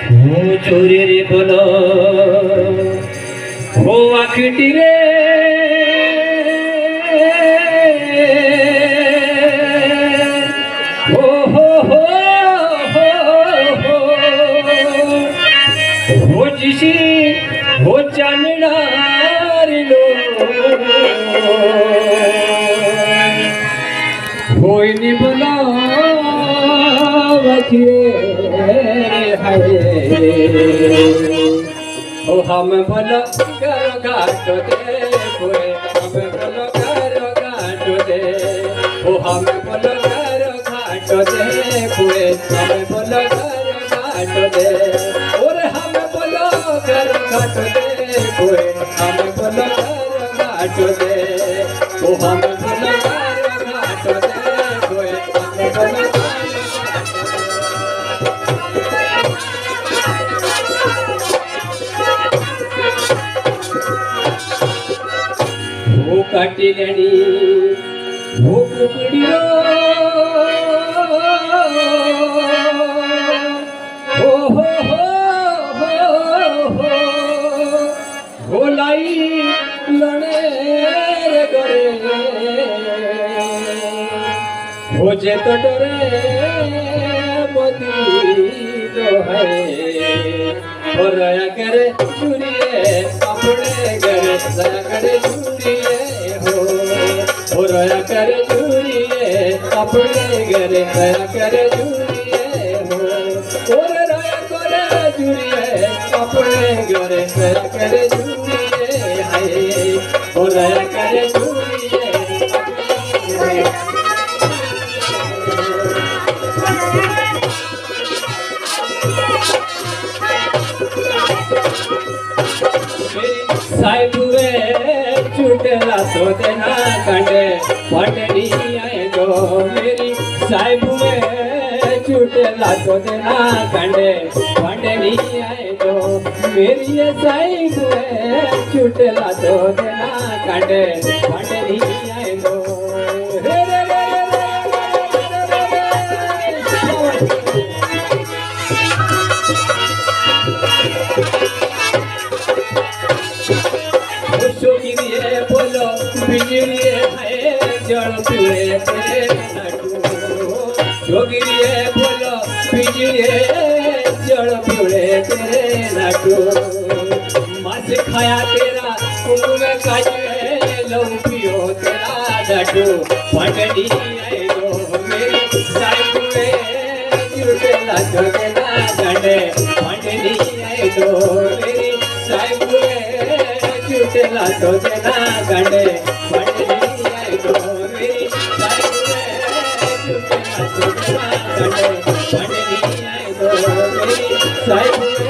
हो चोरी रे बोलो हो आखटी रे हो जिसी हो जाननार लो होई नी बोला ओ हम बोलो करो घाटो दे कोई हम बोलो करो घाटो दे ओ हम बोलो करो घाटो दे कोई हम बोलो करो घाटो दे और हम बोलो करो घाटो दे कोई हम बोलो करो घाटो दे ओ हम बोलो करो घाटो दे कोई हम बोलो वो काटी लेनी वो कुकड़ी हो लाई लड़े करे हो जे तो डरे मोदी तो है और रया करे चुरिए अपने घरे रया करे चुरिए हो रया करे चुरिए अपने घरे रया करे चुरिए हो और रया करे चुरिए अपने घरे रया करे चुरिए हाय हो रया करे चुरिए साहिब वे छूटला तो देना कंडे पटनी आए गो मेरी साहिब वे छूटला तो देना कंडे पटनी आए गो मेरी साहिब वे छूटला तो देना कंडे पटनी आए गो बोलो बिजली है जल पिए तेरे नाटू जोगिरिए बोलो बिजली जल पिए तेरे नाटू मास खाया तेरा कुंभ काजे लव पियो तेरा नाटू पटनी आए गो मेरी साइड में जुटे लाजो तेरा डंडे पटनी आए गो मेरी साइड में चला तो देना गंडे पटनी आए गो मेरी साइड में चला तो देना गंडे पटनी आए गो मेरी साइड में